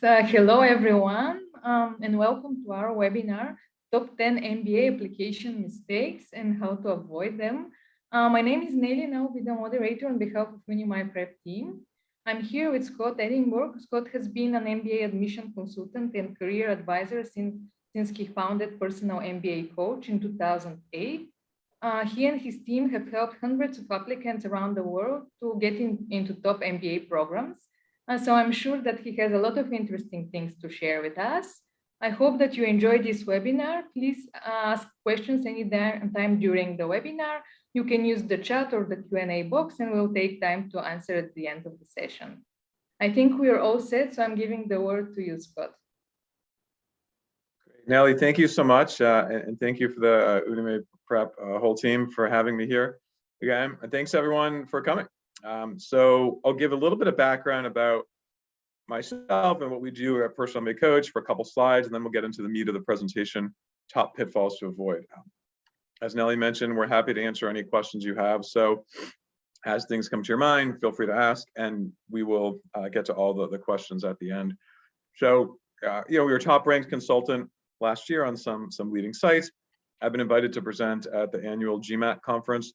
Hello everyone, and welcome to our webinar, Top 10 MBA Application Mistakes and How to Avoid Them. My name is Nelly, and I'll be the moderator on behalf of Unimy Prep team. I'm here with Scott Edinburgh. Scott has been an MBA admission consultant and career advisor since he founded Personal MBA Coach in 2008. He and his team have helped hundreds of applicants around the world to get into top MBA programs. So I'm sure that he has a lot of interesting things to share with us. I hope that you enjoyed this webinar. Please ask questions anytime during the webinar. You can use the chat or the Q&A box, and we'll take time to answer at the end of the session. I think we are all set, so I'm giving the word to you, Scott. Nelly, thank you so much, and thank you for the Udemy Prep whole team for having me here again. And thanks everyone for coming. So I'll give a little bit of background about myself and what we do at Personal MBA Coach for a couple slides, and then we'll get into the meat of the presentation, top pitfalls to avoid. As Nelly mentioned, we're happy to answer any questions you have. So as things come to your mind, feel free to ask, and we will get to all the questions at the end. So, we were top ranked consultant last year on some leading sites. I've been invited to present at the annual GMAT conference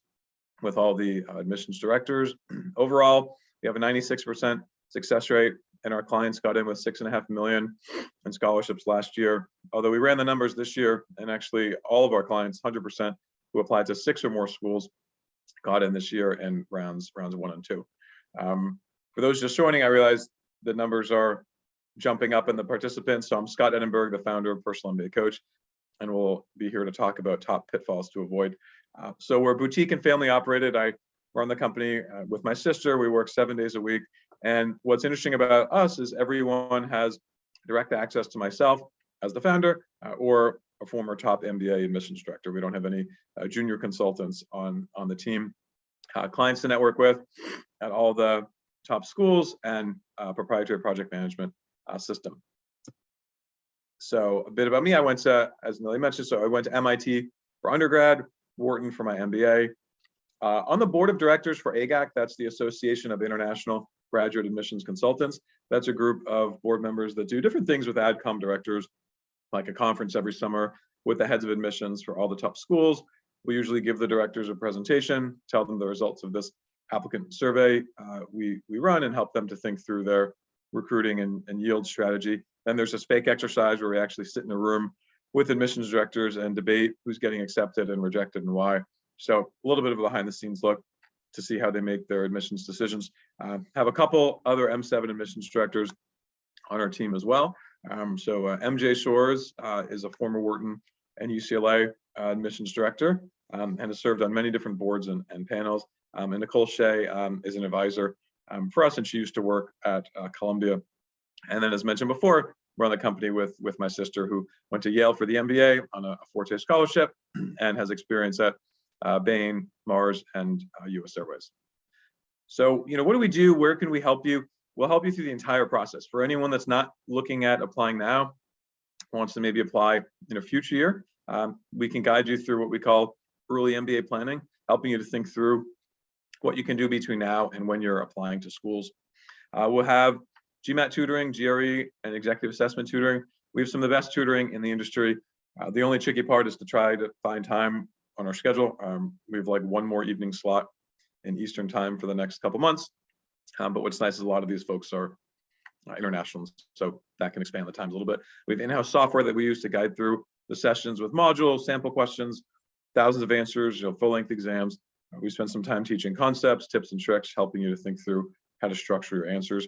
with all the admissions directors. Overall, we have a 96% success rate, and our clients got in with $6.5 million in scholarships last year. Although we ran the numbers this year, and actually all of our clients, 100% who applied to 6 or more schools, got in this year in rounds 1 and 2. For those just joining, I realize the numbers are jumping up in the participants. So I'm Scott Edinburgh, the founder of Personal MBA Coach, and we'll be here to talk about top pitfalls to avoid. So we're boutique and family operated. I run the company with my sister. We work 7 days a week. And what's interesting about us is everyone has direct access to myself as the founder or a former top MBA admissions director. We don't have any junior consultants on the team. Clients to network with at all the top schools and proprietary project management system. So a bit about me. I went to, as Nelly mentioned, I went to MIT for undergrad, Wharton for my MBA. On the board of directors for AGAC, that's the Association of International Graduate Admissions Consultants. That's a group of board members that do different things with AdCom directors, like a conference every summer with the heads of admissions for all the top schools. We usually give the directors a presentation, tell them the results of this applicant survey we run, and help them to think through their recruiting and yield strategy. Then there's a SPAIC exercise where we actually sit in a room with admissions directors and debate who's getting accepted and rejected and why. So a little bit of a behind the scenes look to see how they make their admissions decisions. Have a couple other M7 admissions directors on our team as well. MJ Shores is a former Wharton and UCLA admissions director and has served on many different boards and panels. And Nicole Shea is an advisor for us, and she used to work at Columbia. And then, as mentioned before, run the company with my sister, who went to Yale for the MBA on a Forte scholarship and has experience at Bain, Mars, and US Airways. So, what do we do? Where can we help you? We'll help you through the entire process. For anyone that's not looking at applying now, wants to maybe apply in a future year, we can guide you through what we call early MBA planning, helping you to think through what you can do between now and when you're applying to schools. We'll have GMAT tutoring, GRE, and executive assessment tutoring. We have some of the best tutoring in the industry. The only tricky part is to try to find time on our schedule. We have like one more evening slot in Eastern time for the next couple months. But what's nice is a lot of these folks are international, so that can expand the times a little bit. We have in-house software that we use to guide through the sessions with modules, sample questions, thousands of answers, full-length exams. We spend some time teaching concepts, tips, and tricks, helping you to think through how to structure your answers.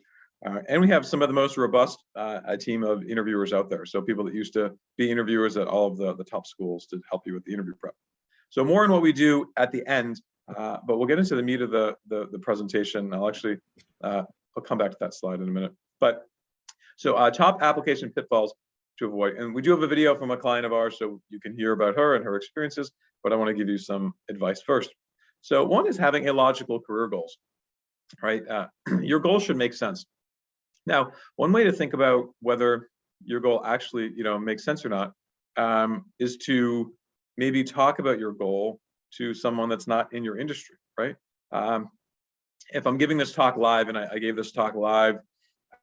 And we have some of the most robust team of interviewers out there. So people that used to be interviewers at all of the top schools to help you with the interview prep. So more on what we do at the end, but we'll get into the meat of the presentation. I'll come back to that slide in a minute. But so top application pitfalls to avoid. And we do have a video from a client of ours, so you can hear about her and her experiences, but I want to give you some advice first. So one is having illogical career goals, right? Your goals should make sense. Now, one way to think about whether your goal actually, makes sense or not, is to maybe talk about your goal to someone that's not in your industry, right? If I'm giving this talk live, and I gave this talk live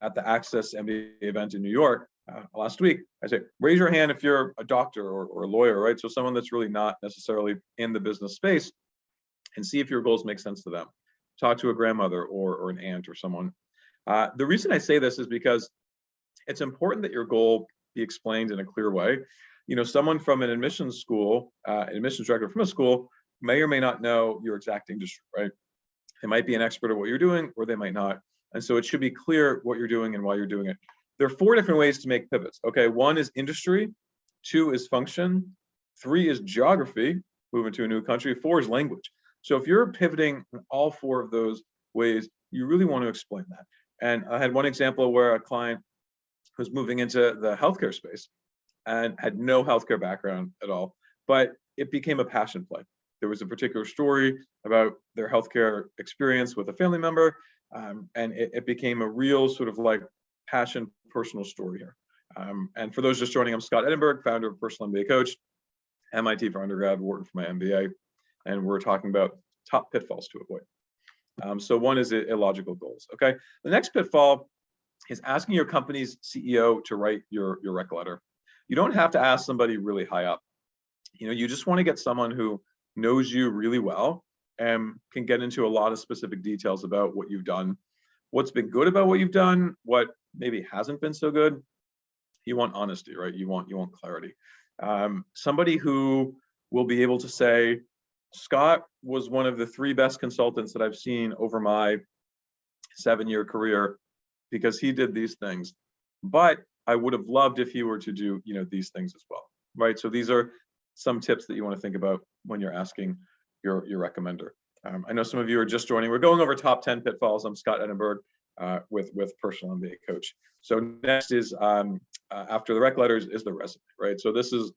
at the Access MBA event in New York last week. I say, raise your hand if you're a doctor or a lawyer, right? So someone that's really not necessarily in the business space, and see if your goals make sense to them. Talk to a grandmother or an aunt or someone. The reason I say this is because it's important that your goal be explained in a clear way. You know, someone from an admissions school, an admissions director from a school may or may not know your exact industry, right? They might be an expert at what you're doing, or they might not. And so it should be clear what you're doing and why you're doing it. There are 4 different ways to make pivots. Okay, 1 is industry, 2 is function, 3 is geography, moving to a new country, 4 is language. So if you're pivoting in all 4 of those ways, you really want to explain that. And I had one example where a client was moving into the healthcare space and had no healthcare background at all, but it became a passion play. There was a particular story about their healthcare experience with a family member, and it became a real sort of like passion, personal story here. And for those just joining, I'm Scott Edinburgh, founder of Personal MBA Coach, MIT for undergrad, Wharton for my MBA, and we're talking about top pitfalls to avoid. So 1 is illogical goals. Okay, the next pitfall is asking your company's CEO to write your rec letter. You don't have to ask somebody really high up. You know, you just want to get someone who knows you really well and can get into a lot of specific details about what you've done, what's been good about what you've done, what maybe hasn't been so good. You want honesty, right? You want clarity. Somebody who will be able to say, Scott was one of the 3 best consultants that I've seen over my 7-year career because he did these things, but I would have loved if he were to do, you know, these things as well, right? So these are some tips that you want to think about when you're asking your recommender. I know some of you are just joining. We're going over top 10 pitfalls. I'm Scott Edinburgh with Personal MBA Coach. So next is after the rec letters is the resume, right? So this is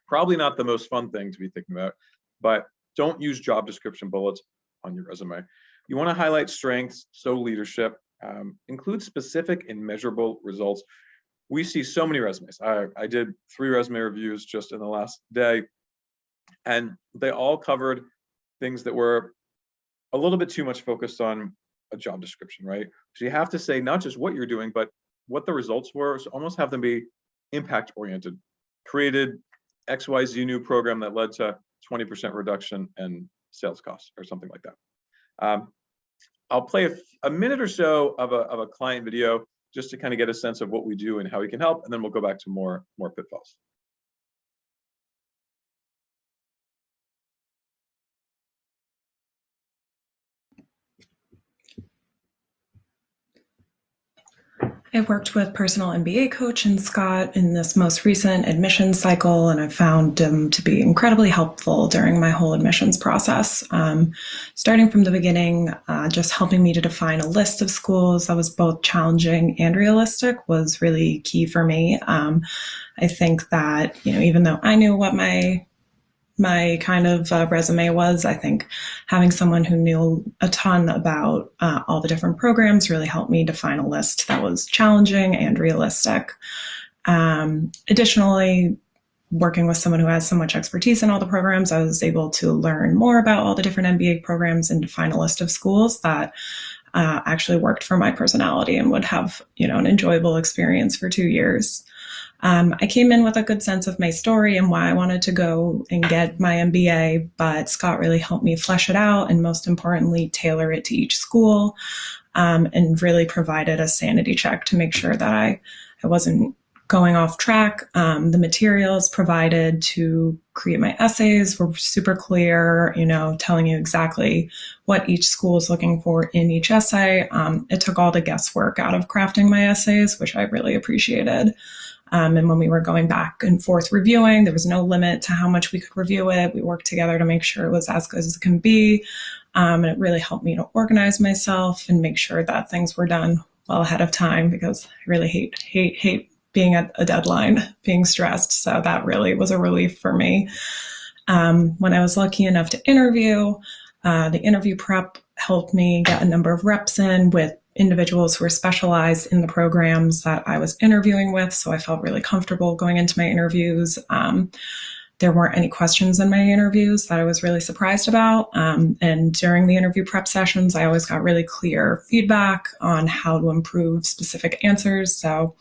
probably not the most fun thing to be thinking about, but don't use job description bullets on your resume. You want to highlight strengths, so leadership, include specific and measurable results. We see so many resumes. I did 3 resume reviews just in the last day, and they all covered things that were a little bit too much focused on a job description, right? So you have to say not just what you're doing, but what the results were. So almost have them be impact oriented. Created XYZ new program that led to 20% reduction in sales costs or something like that. I'll play a minute or so of a client video just to kind of get a sense of what we do and how we can help, and then we'll go back to more pitfalls. I worked with Personal MBA Coach and Scott in this most recent admissions cycle, and I found them to be incredibly helpful during my whole admissions process. Starting from the beginning, just helping me to define a list of schools that was both challenging and realistic was really key for me. I think that, you know, even though I knew what my kind of resume was, I think having someone who knew a ton about all the different programs really helped me define a list that was challenging and realistic. Additionally, working with someone who has so much expertise in all the programs, I was able to learn more about all the different MBA programs and define a list of schools that actually worked for my personality and would have, you know, an enjoyable experience for 2 years. I came in with a good sense of my story and why I wanted to go and get my MBA, but Scott really helped me flesh it out and, most importantly, tailor it to each school, and really provided a sanity check to make sure that I wasn't going off track. The materials provided to create my essays were super clear, you know, telling you exactly what each school is looking for in each essay. It took all the guesswork out of crafting my essays, which I really appreciated. And when we were going back and forth reviewing, there was no limit to how much we could review it. We worked together to make sure it was as good as it can be. And it really helped me to organize myself and make sure that things were done well ahead of time, because I really hate being at a deadline, being stressed. So that really was a relief for me. When I was lucky enough to interview, the interview prep helped me get a number of reps in with individuals who are specialized in the programs that I was interviewing with. So I felt really comfortable going into my interviews. there weren't any questions in my interviews that I was really surprised about. And during the interview prep sessions, I always got really clear feedback on how to improve specific answers. So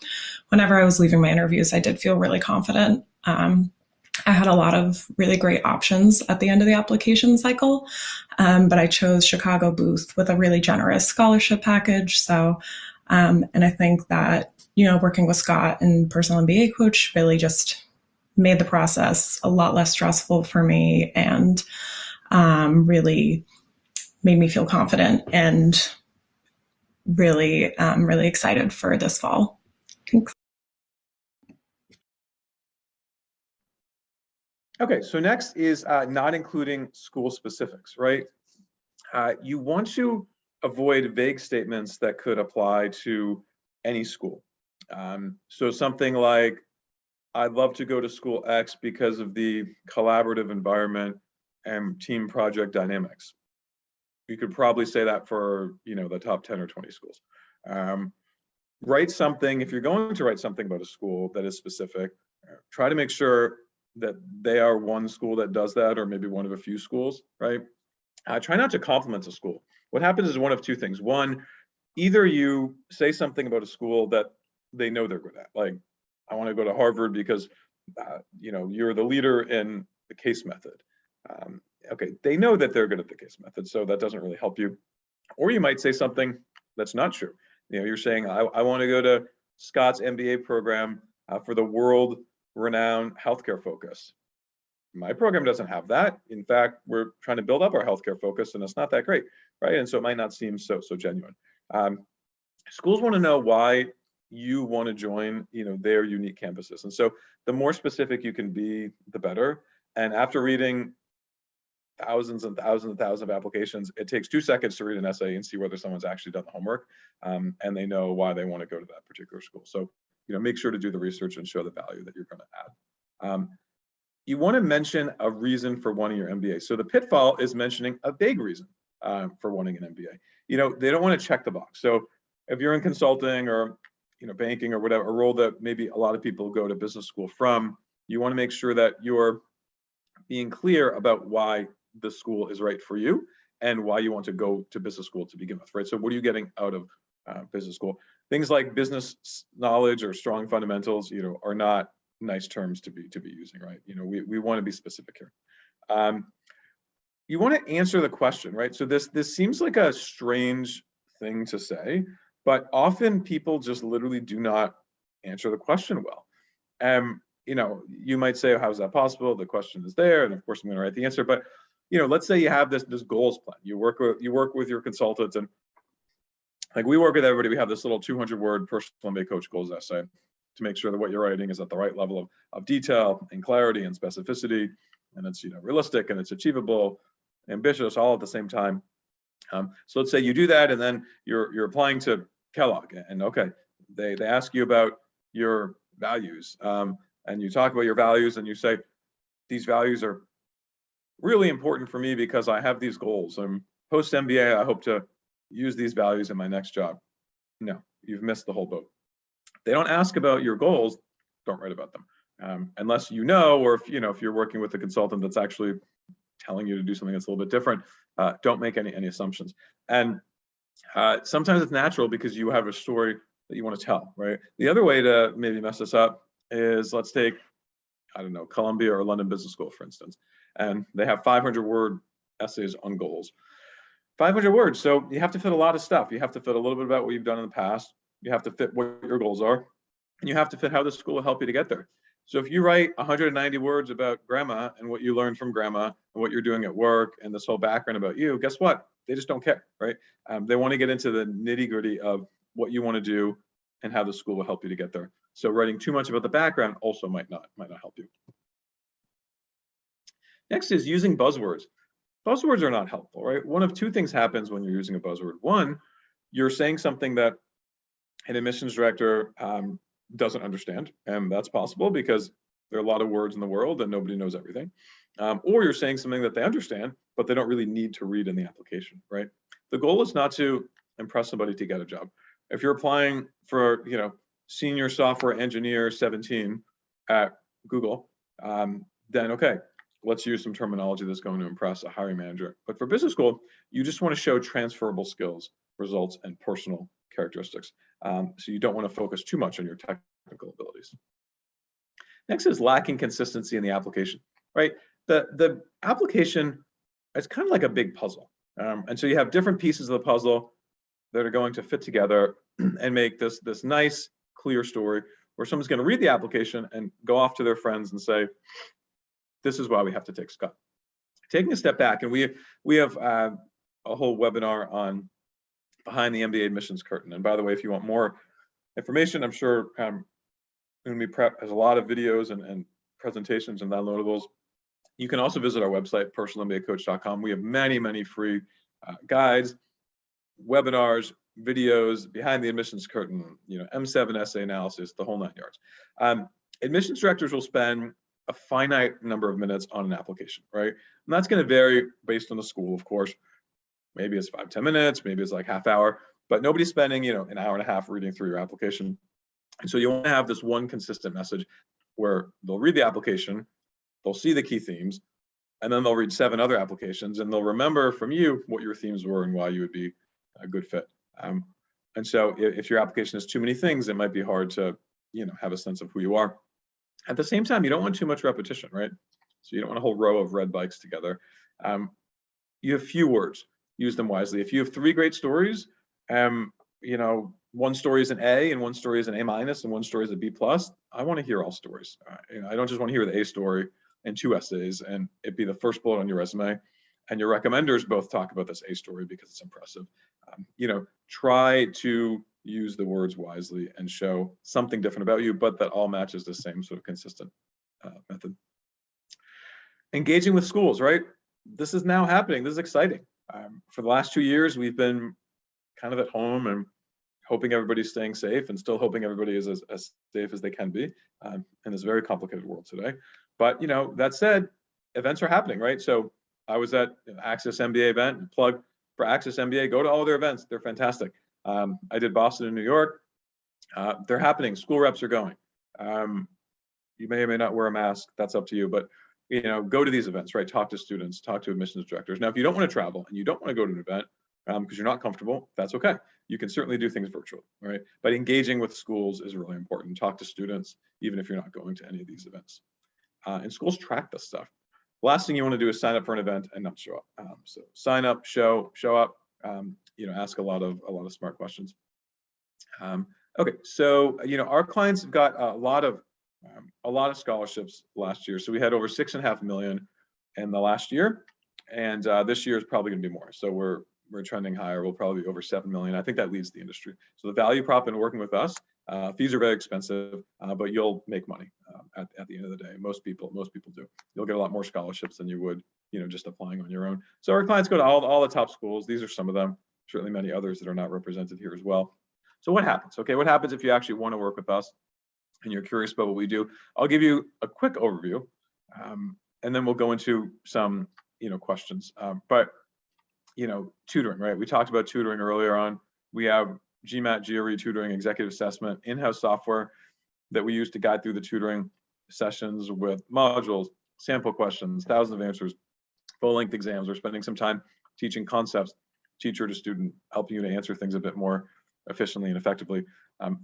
whenever I was leaving my interviews, I did feel really confident. I had a lot of really great options at the end of the application cycle, but I chose Chicago Booth with a really generous scholarship package. So, and I think that, working with Scott and Personal MBA Coach really just made the process a lot less stressful for me and really made me feel confident and really, really excited for this fall. Thanks. Okay, so next is not including school specifics, right? You want to avoid vague statements that could apply to any school. So something like, I'd love to go to school X because of the collaborative environment and team project dynamics. You could probably say that for, the top 10 or 20 schools. Write something, if you're going to write something about a school that is specific, try to make sure that they are one school that does that, or maybe one of a few schools, right? Try not to compliment a school. What happens is one of two things. One, either you say something about a school that they know they're good at, like, I want to go to Harvard because, you're the leader in the case method. Okay, they know that they're good at the case method, so that doesn't really help you. Or you might say something that's not true. You're saying, I want to go to Scott's MBA program for the world-renowned healthcare focus. My program doesn't have that. In fact, we're trying to build up our healthcare focus, and it's not that great, right? And so it might not seem so genuine. Schools want to know why you want to join, their unique campuses. And so the more specific you can be, the better. And after reading thousands and thousands and thousands of applications, it takes 2 seconds to read an essay and see whether someone's actually done the homework, and they know why they want to go to that particular school. So, make sure to do the research and show the value that you're going to add. You want to mention a reason for wanting your MBA. So the pitfall is mentioning a vague reason for wanting an MBA. They don't want to check the box. So if you're in consulting or banking or whatever, a role that maybe a lot of people go to business school from, you want to make sure that you're being clear about why the school is right for you and why you want to go to business school to begin with, right? So what are you getting out of business school? Things like business knowledge or strong fundamentals, are not nice terms to be using, right? We want to be specific here. You want to answer the question, right? So this seems like a strange thing to say, but often people just literally do not answer the question well. You might say, how is that possible? The question is there, and of course I'm going to write the answer. But let's say you have this goals plan. You work with your consultants, and like we work with everybody. We have this little 200-word Personal MBA Coach goals essay to make sure that what you're writing is at the right level of detail and clarity and specificity, and it's realistic and it's achievable, ambitious, all at the same time. So let's say you do that, and then you're applying to Kellogg, and okay, they ask you about your values, and you talk about your values, and you say, these values are really important for me because I have these goals. Post MBA, I hope to use these values in my next job. No, you've missed the whole boat. They don't ask about your goals, don't write about them. Unless or if you're working with a consultant that's actually telling you to do something that's a little bit different, don't make any assumptions. And sometimes it's natural because you have a story that you want to tell, right? The other way to maybe mess this up is, let's take, I don't know, Columbia or London Business School, for instance, and they have 500-word essays on goals. 500 words, so you have to fit a lot of stuff. You have to fit a little bit about what you've done in the past. You have to fit what your goals are, and you have to fit how the school will help you to get there. So if you write 190 words about grandma and what you learned from grandma and what you're doing at work and this whole background about you, guess what? They just don't care, right? They want to get into the nitty-gritty of what you want to do and how the school will help you to get there. So writing too much about the background also might not help you. Next is using buzzwords. Buzzwords are not helpful, right? One of two things happens when you're using a buzzword. One, you're saying something that an admissions director doesn't understand, and that's possible because there are a lot of words in the world and nobody knows everything. Or you're saying something that they understand, but they don't really need to read in the application, right? The goal is not to impress somebody to get a job. If you're applying for, senior software engineer 17 at Google, then okay, let's use some terminology that's going to impress a hiring manager. But for business school, you just want to show transferable skills, results, and personal characteristics. So you don't want to focus too much on your technical abilities. Next is lacking consistency in the application, right? The application is kind of like a big puzzle. And so you have different pieces of the puzzle that are going to fit together and make this nice, clear story where someone's going to read the application and go off to their friends and say, this is why we have to take Scott. Taking a step back, and we have a whole webinar on behind the MBA admissions curtain. And by the way, if you want more information, I'm sure Unmi Prep has a lot of videos and presentations and downloadables. You can also visit our website, personalmbacoach.com. We have many free guides, webinars, videos, behind the admissions curtain, M7 essay analysis, the whole 9 yards. Admissions directors will spend a finite number of minutes on an application, right? And that's going to vary based on the school, of course. Maybe it's 5-10 minutes, maybe it's like half hour, but nobody's spending, an hour and a half reading through your application. And so you want to have this one consistent message where they'll read the application, they'll see the key themes, and then they'll read 7 other applications, and they'll remember from you what your themes were and why you would be a good fit. And so if your application has too many things, it might be hard to, have a sense of who you are. At the same time, you don't want too much repetition, right? So you don't want a whole row of red bikes together. You have few words, use them wisely. If you have 3 great stories, one story is an A and one story is an A- and one story is a B+, I want to hear all stories. I don't just want to hear the A story and 2 essays and it be the first bullet on your resume and your recommenders both talk about this A story because it's impressive. Try to use the words wisely and show something different about you, but that all matches the same sort of consistent method. Engaging with schools, right? This is now happening. This is exciting. For the last 2 years, we've been kind of at home and hoping everybody's staying safe and still hoping everybody is as safe as they can be in this very complicated world today. But, that said, events are happening, right? So I was at Access MBA event, plug for Access MBA, go to all their events. They're fantastic. I did Boston and New York. They're happening. School reps are going. You may or may not wear a mask. That's up to you. But go to these events, right? Talk to students, talk to admissions directors. Now, if you don't want to travel and you don't want to go to an event because you're not comfortable, that's okay. You can certainly do things virtually, right? But engaging with schools is really important. Talk to students, even if you're not going to any of these events. And schools track this stuff. Last thing you want to do is sign up for an event and not show up. So sign up, show up. Ask a lot of smart questions. Okay, so our clients have got a lot of scholarships last year. So we had over 6.5 million in the last year, and this year is probably going to be more. So we're trending higher. We'll probably be over 7 million. I think that leads the industry. So the value prop in working with us, fees are very expensive, but you'll make money at the end of the day. Most people do. You'll get a lot more scholarships than you would, just applying on your own. So our clients go to all the top schools. These are some of them. Certainly many others that are not represented here as well. So what happens? Okay, what happens if you actually want to work with us and you're curious about what we do? I'll give you a quick overview, and then we'll go into some, questions. But tutoring, right? We talked about tutoring earlier on. We have GMAT, GRE tutoring, executive assessment, in-house software that we use to guide through the tutoring sessions with modules, sample questions, thousands of answers, full-length exams. We're spending some time teaching concepts, teacher to student, helping you to answer things a bit more efficiently and effectively.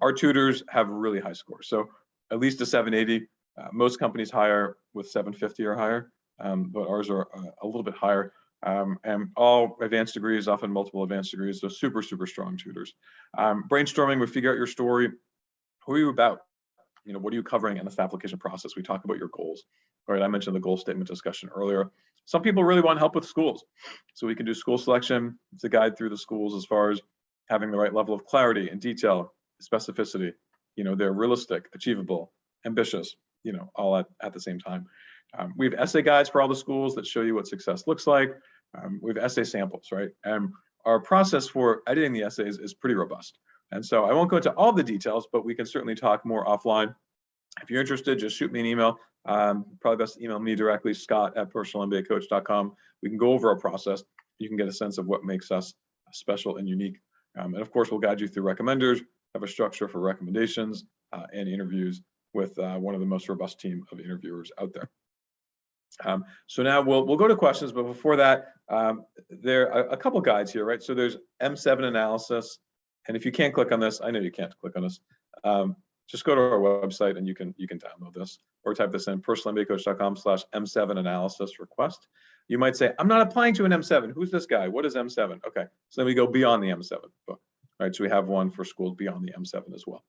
Our tutors have really high scores. So at least a 780. Most companies hire with 750 or higher, but ours are a little bit higher. And all advanced degrees, often multiple advanced degrees, so super strong tutors. Brainstorming, we figure out your story. Who are you about? What are you covering in this application process? We talk about your goals. All right, I mentioned the goal statement discussion earlier. Some people really want help with schools. So we can do school selection to guide through the schools as far as having the right level of clarity and detail, specificity. They're realistic, achievable, ambitious, all at the same time. We have essay guides for all the schools that show you what success looks like. We have essay samples, right? And our process for editing the essays is pretty robust. And so I won't go into all the details, but we can certainly talk more offline. If you're interested, just shoot me an email. Probably best to email me directly, scott@personalmbacoach.com. We can go over our process. You can get a sense of what makes us special and unique. And of course, we'll guide you through recommenders, have a structure for recommendations and interviews with one of the most robust team of interviewers out there. So now we'll go to questions, but before that, there are a couple guides here, right? So there's M7 analysis, and if you can't click on this, I know you can't click on this. Just go to our website and you can download this, or type this in personalmbacoach.com/M7 analysis request. You might say, I'm not applying to an M7. Who's this guy? What is M7? Okay, so then we go beyond the M7 book. All right, so we have one for schools beyond the M7 as well.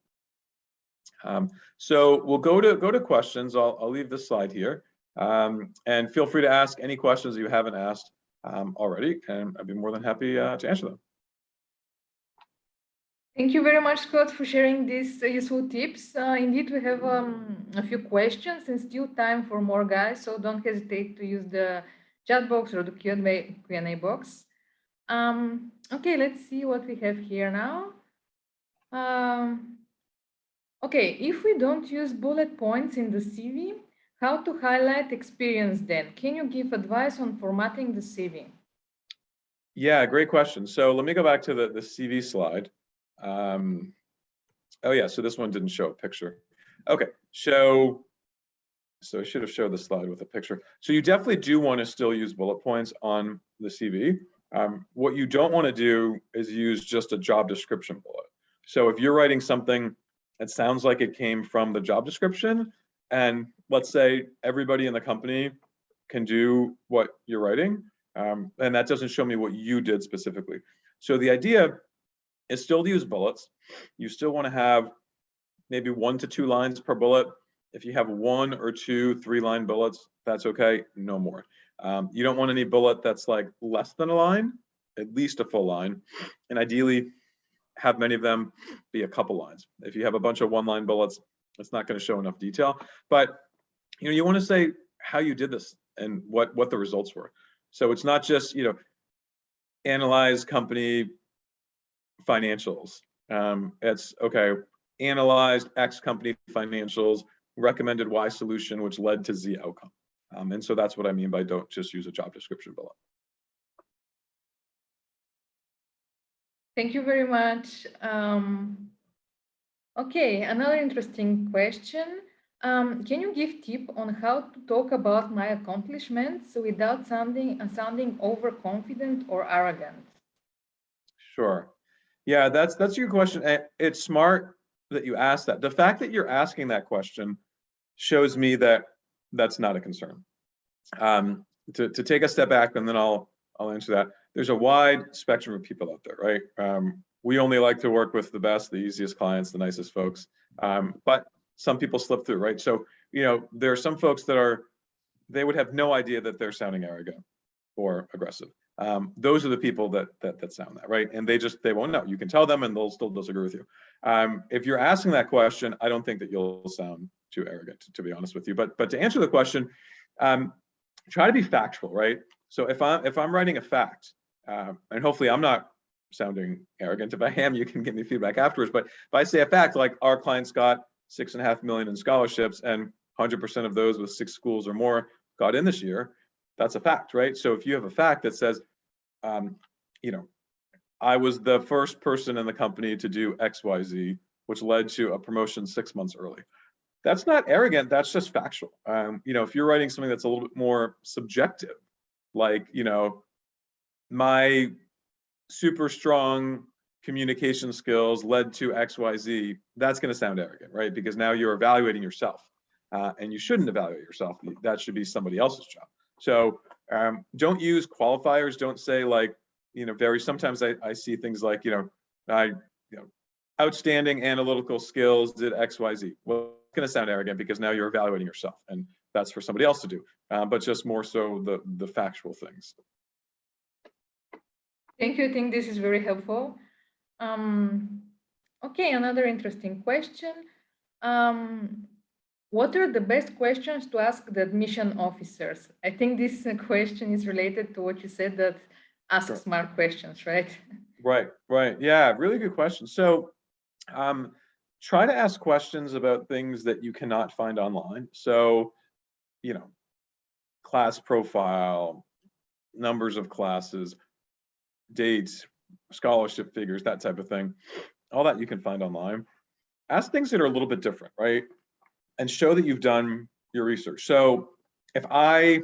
So we'll go to questions. I'll leave this slide here, and feel free to ask any questions you haven't asked already, and I'd be more than happy to answer them. Thank you very much, Scott, for sharing these useful tips. Indeed, we have a few questions and still time for more, guys, so don't hesitate to use the chat box or the Q&A box. Okay, let's see what we have here now. Okay, if we don't use bullet points in the CV, how to highlight experience then? Can you give advice on formatting the CV? Yeah, great question. So let me go back to the CV slide. Oh yeah, so this one didn't show a picture. Okay, so I should have showed the slide with a picture. So you definitely do want to still use bullet points on the CV. What you don't want to do is use just a job description bullet. So if you're writing something that sounds like it came from the job description, and let's say everybody in the company can do what you're writing, and that doesn't show me what you did specifically. So the idea is still to use bullets. You still want to have maybe 1 to 2 lines per bullet. If you have 1 or 2 3-line bullets, that's okay, no more. You don't want any bullet that's like less than a line, at least a full line, and ideally have many of them be a couple lines. If you have a bunch of 1-line bullets, it's not going to show enough detail. But you want to say how you did this and what the results were. So it's not just analyze company financials. It's okay, analyzed X company financials, recommended Y solution, which led to Z outcome. And so that's what I mean by don't just use a job description bullet. Thank you very much. Okay, another interesting question. Can you give tip on how to talk about my accomplishments without sounding overconfident or arrogant? Sure. Yeah, that's a good question. It's smart that you asked that. The fact that you're asking that question shows me that that's not a concern. To take a step back, and then I'll answer that. There's a wide spectrum of people out there, right? We only like to work with the best, the easiest clients, the nicest folks. But some people slip through, right? So, there are some folks that they would have no idea that they're sounding arrogant or aggressive. Those are the people that sound that, right? And they won't know. You can tell them and they'll still disagree with you. If you're asking that question, I don't think that you'll sound too arrogant, to be honest with you. But to answer the question, try to be factual, right? So if I'm writing a fact, and hopefully I'm not sounding arrogant. If I am, you can give me feedback afterwards. But if I say a fact, like our clients got $6.5 million in scholarships and 100% of those with 6 schools or more got in this year, that's a fact, right? So if you have a fact that says, I was the first person in the company to do XYZ, which led to a promotion 6 months early. That's not arrogant, that's just factual. If you're writing something that's a little bit more subjective, like, my super strong communication skills led to XYZ, that's going to sound arrogant, right? Because now you're evaluating yourself, and you shouldn't evaluate yourself. That should be somebody else's job. So don't use qualifiers. Don't say like, sometimes I see things like, outstanding analytical skills did XYZ. Well, it's going to sound arrogant because now you're evaluating yourself, and that's for somebody else to do. But just more so the factual things. Thank you. I think this is very helpful. Okay, another interesting question. What are the best questions to ask the admission officers? I think this question is related to what you said, that ask Sure. smart questions, right? Right. Yeah, really good question. So try to ask questions about things that you cannot find online. So, class profile, numbers of classes, dates, scholarship figures, that type of thing. All that you can find online. Ask things that are a little bit different, right? And show that you've done your research. So if I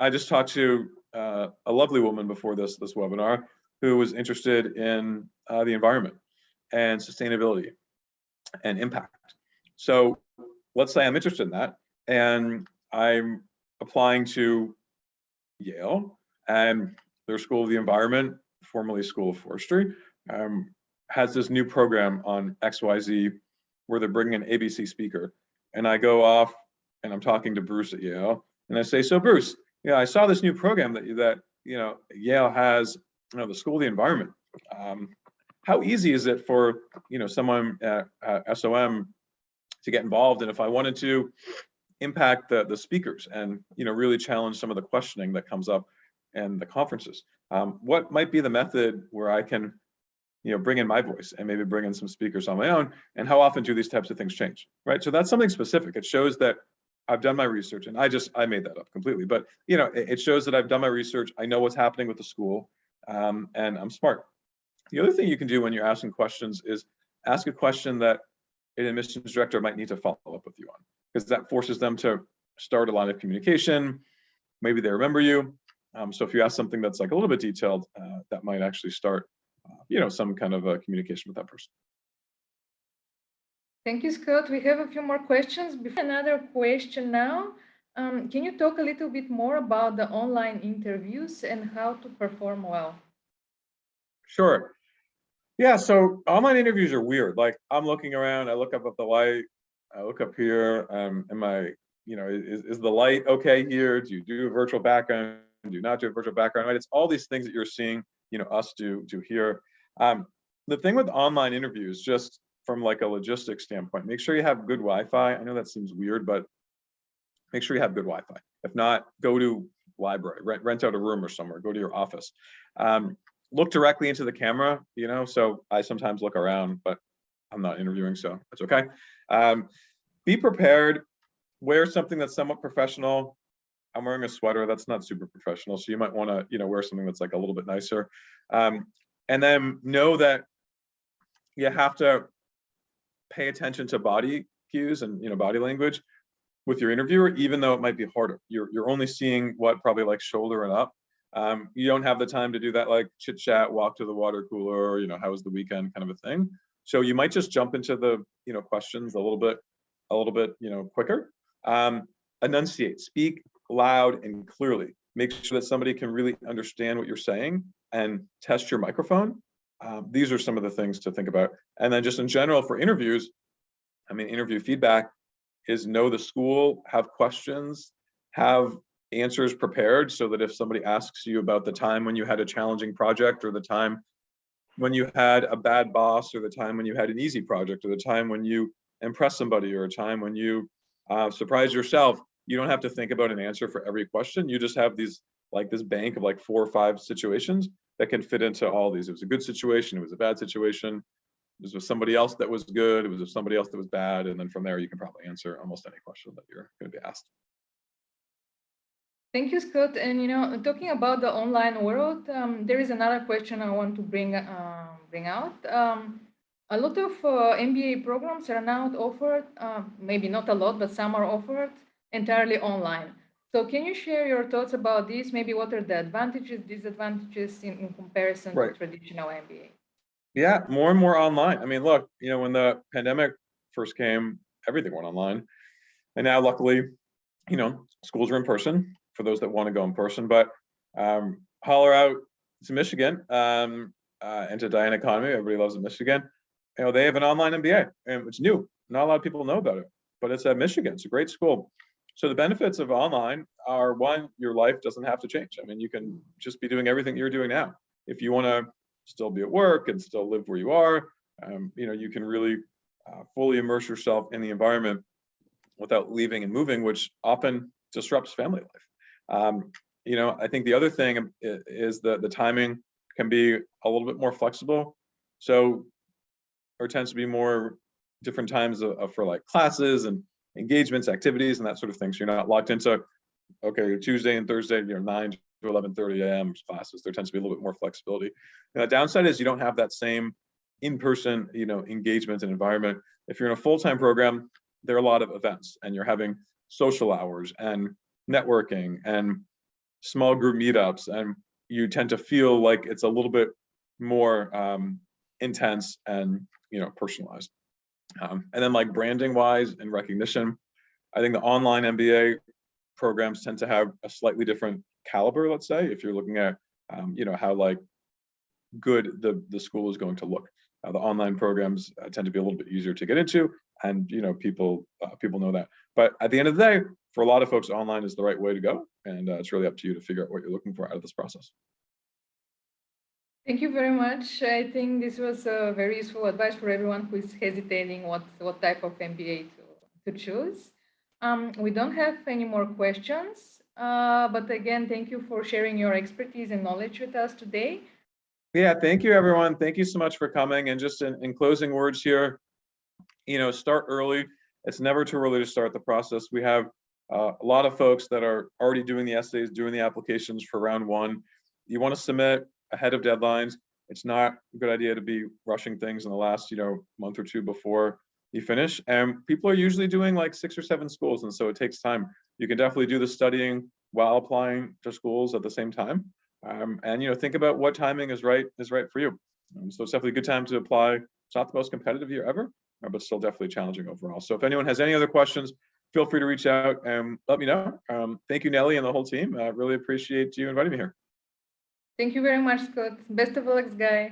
just talked to a lovely woman before this webinar who was interested in the environment and sustainability and impact. So let's say I'm interested in that, and I'm applying to Yale, and their School of the Environment, formerly School of Forestry, has this new program on XYZ where they're bringing an ABC speaker. And I go off and I'm talking to Bruce at Yale, and I say, so Bruce, I saw this new program that Yale has, the School of the Environment. How easy is it for someone at SOM to get involved? And if I wanted to impact the speakers and really challenge some of the questioning that comes up in the conferences, what might be the method where I can bring in my voice and maybe bring in some speakers on my own? And how often do these types of things change, right? So that's something specific. It shows that I've done my research, and I made that up completely, but it shows that I've done my research. I know what's happening with the school, and I'm smart. The other thing you can do when you're asking questions is ask a question that an admissions director might need to follow up with you on, because that forces them to start a line of communication. Maybe they remember you. So if you ask something that's like a little bit detailed, that might actually start, some kind of a communication with that person. Thank you, Scott. We have a few more questions. Before another question now, can you talk a little bit more about the online interviews and how to perform well? Sure. Yeah, so online interviews are weird. Like, I'm looking around, I look up at the light, I look up here, am I, is the light okay here? Do you do a virtual background? Do you not do a virtual background? Right? It's all these things that you're seeing, us do here. The thing with online interviews, just from like a logistics standpoint, make sure you have good Wi-Fi. I know that seems weird, but make sure you have good Wi-Fi. If not, go to library, rent out a room or somewhere, go to your office. Look directly into the camera, so I sometimes look around, but I'm not interviewing, so that's okay. Be prepared, wear something that's somewhat professional. I'm wearing a sweater, that's not super professional, so you might want to, wear something that's like a little bit nicer. And then know that you have to pay attention to body cues and body language with your interviewer, even though it might be harder. You're only seeing what probably like shoulder and up. You don't have the time to do that like chit chat, walk to the water cooler, how was the weekend kind of a thing. So you might just jump into the questions a little bit quicker. Enunciate, speak loud and clearly. Make sure that somebody can really understand what you're saying, and test your microphone. These are some of the things to think about. And then just in general for interviews, interview feedback is know the school, have questions, have answers prepared, so that if somebody asks you about the time when you had a challenging project, or the time when you had a bad boss, or the time when you had an easy project, or the time when you impressed somebody, or a time when you surprised yourself, you don't have to think about an answer for every question. You just have these like this bank of like 4 or 5 situations that can fit into all these. It was a good situation, it was a bad situation, it was with somebody else that was good, it was with somebody else that was bad, and then from there you can probably answer almost any question that you're going to be asked. Thank you, Scott. And talking about the online world, there is another question I want to bring out. A lot of MBA programs are now offered, maybe not a lot, but some are offered entirely online. So can you share your thoughts about this? Maybe what are the advantages, disadvantages in comparison to traditional MBA? Yeah, more and more online. Look, when the pandemic first came, everything went online. And now luckily, schools are in person for those that want to go in person. But holler out to Michigan and to Diane Economy. Everybody loves Michigan. They have an online MBA, and it's new. Not a lot of people know about it, but it's at Michigan. It's a great school. So the benefits of online are, one, your life doesn't have to change. You can just be doing everything you're doing now. If you want to still be at work and still live where you are, you can really fully immerse yourself in the environment without leaving and moving, which often disrupts family life. I think the other thing is that the timing can be a little bit more flexible. So there tends to be more different times for like classes and engagements, activities, and that sort of thing. So you're not locked into, okay, Tuesday and Thursday, 9 to 11:30 a.m. classes. There tends to be a little bit more flexibility. And the downside is you don't have that same in-person, engagement and environment. If you're in a full-time program, there are a lot of events, and you're having social hours and networking and small group meetups, and you tend to feel like it's a little bit more intense and personalized. And then like branding wise and recognition, I think the online MBA programs tend to have a slightly different caliber, let's say, if you're looking at how like good the school is going to look. The online programs tend to be a little bit easier to get into, and people know that. But at the end of the day, for a lot of folks, online is the right way to go, and it's really up to you to figure out what you're looking for out of this process. Thank you very much. I think this was a very useful advice for everyone who is hesitating what type of MBA to choose. We don't have any more questions, but again, thank you for sharing your expertise and knowledge with us today. Yeah, thank you, everyone. Thank you so much for coming. And just in closing words here, start early. It's never too early to start the process. We have a lot of folks that are already doing the essays, doing the applications for round one. You want to submit ahead of deadlines. It's not a good idea to be rushing things in the last, month or two before you finish. And people are usually doing like 6 or 7 schools, and so it takes time. You can definitely do the studying while applying to schools at the same time. And think about what timing is right for you. So it's definitely a good time to apply. It's not the most competitive year ever, but still definitely challenging overall. So if anyone has any other questions, feel free to reach out and let me know. Thank you, Nelly, and the whole team. I really appreciate you inviting me here. Thank you very much, Scott. Best of luck, guys.